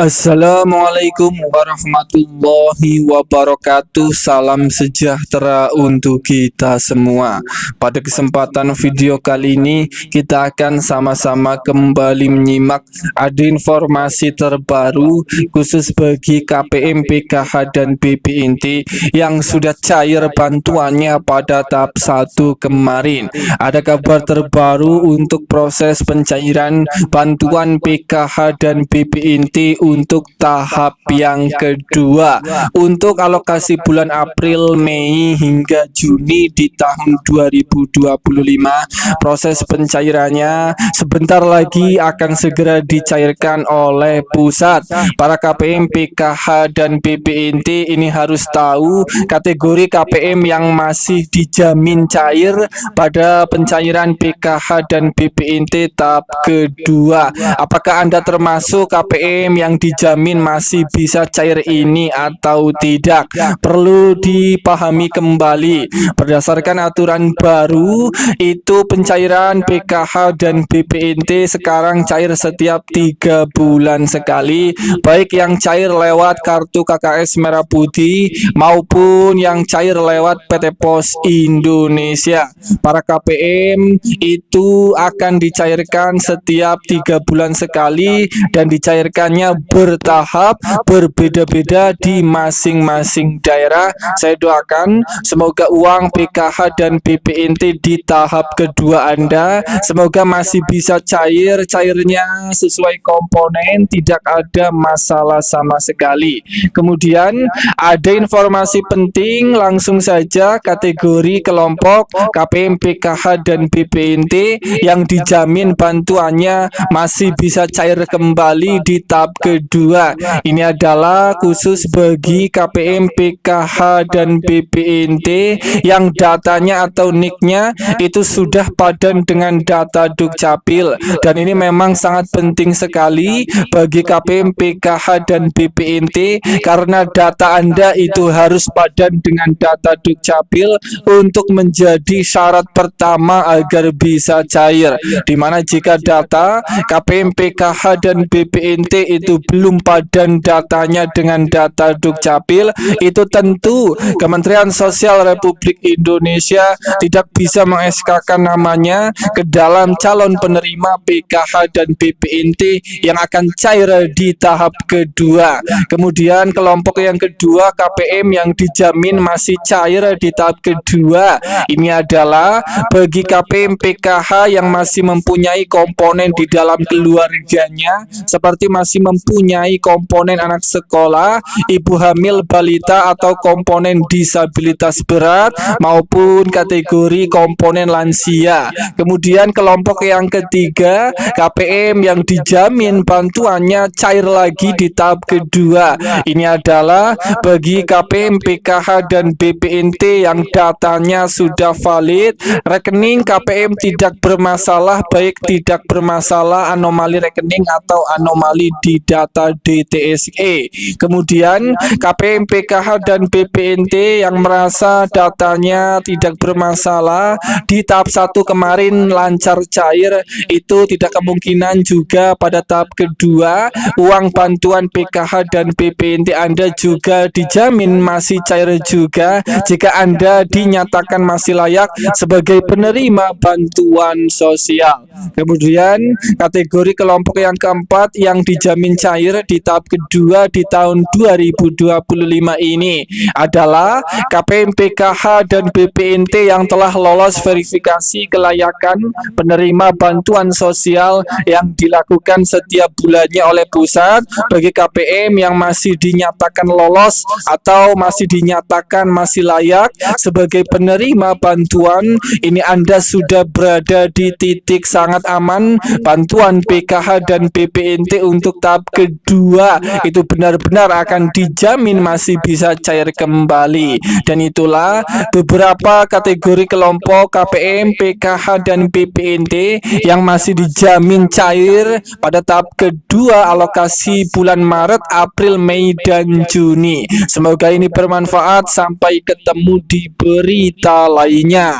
Assalamualaikum warahmatullahi wabarakatuh. Salam sejahtera untuk kita semua. Pada kesempatan video kali ini kita akan sama-sama kembali menyimak ada informasi terbaru khusus bagi KPM, PKH dan BPNT yang sudah cair bantuannya pada tahap 1 kemarin. Ada kabar terbaru untuk proses pencairan bantuan PKH dan BPNT untuk tahap yang kedua. Untuk alokasi bulan April, Mei hingga Juni di tahun 2025, proses pencairannya sebentar lagi akan segera dicairkan oleh pusat. Para KPM, PKH dan BPNT ini harus tahu kategori KPM yang masih dijamin cair pada pencairan PKH dan BPNT tahap kedua. Apakah Anda termasuk KPM yang dijamin masih bisa cair ini atau tidak? Perlu dipahami kembali. Berdasarkan aturan baru, itu pencairan PKH dan BPNT sekarang cair setiap 3 bulan sekali, baik yang cair lewat kartu KKS Merah Putih maupun yang cair lewat PT Pos Indonesia. Para KPM itu akan dicairkan setiap 3 bulan sekali dan dicairkannya bertahap, berbeda-beda di masing-masing daerah. Saya doakan semoga uang PKH dan BPNT di tahap kedua Anda semoga masih bisa cairnya sesuai komponen, tidak ada masalah sama sekali. Kemudian ada informasi penting, langsung saja kategori kelompok KPM, PKH dan BPNT yang dijamin bantuannya masih bisa cair kembali di tahap kedua. Ini adalah khusus bagi KPM, PKH dan BPNT yang datanya atau nicknya itu sudah padan dengan data Dukcapil, dan ini memang sangat penting sekali bagi KPM, PKH dan BPNT karena data Anda itu harus padan dengan data Dukcapil untuk menjadi syarat pertama agar bisa cair. Dimana jika data KPM, PKH dan BPNT itu belum padan datanya dengan data Dukcapil, itu tentu Kementerian Sosial Republik Indonesia tidak bisa meng-SK-kan namanya ke dalam calon penerima PKH dan BPNT yang akan cair di tahap kedua. Kemudian kelompok yang kedua KPM yang dijamin masih cair di tahap kedua, ini adalah bagi KPM, PKH yang masih mempunyai komponen di dalam keluarganya, seperti masih mempunyai komponen anak sekolah, ibu hamil, balita, atau komponen disabilitas berat maupun kategori komponen lansia. Kemudian kelompok yang ketiga KPM yang dijamin bantuannya cair lagi di tahap kedua, ini adalah bagi KPM, PKH dan BPNT yang datanya sudah valid, rekening KPM tidak bermasalah, baik tidak bermasalah anomali rekening atau anomali di data DTSE. Kemudian KPM, PKH dan BPNT yang merasa datanya tidak bermasalah di tahap 1 kemarin lancar cair, itu tidak kemungkinan juga pada tahap kedua uang bantuan PKH dan BPNT Anda juga dijamin masih cair juga jika Anda dinyatakan masih layak sebagai penerima bantuan sosial. Kemudian kategori kelompok yang keempat yang dijamin cair di tahap kedua di tahun 2025 ini adalah KPM, PKH dan BPNT yang telah lolos verifikasi kelayakan penerima bantuan sosial yang dilakukan setiap bulannya oleh pusat. Bagi KPM yang masih dinyatakan lolos atau masih dinyatakan masih layak sebagai penerima bantuan, ini Anda sudah berada di titik sangat aman. Bantuan PKH dan BPNT untuk tahap kedua itu benar-benar akan dijamin masih bisa cair kembali. Dan itulah beberapa kategori kelompok KPM, PKH dan BPNT yang masih dijamin cair pada tahap kedua alokasi bulan Maret, April, Mei dan Juni. Semoga ini bermanfaat. Sampai ketemu di berita lainnya.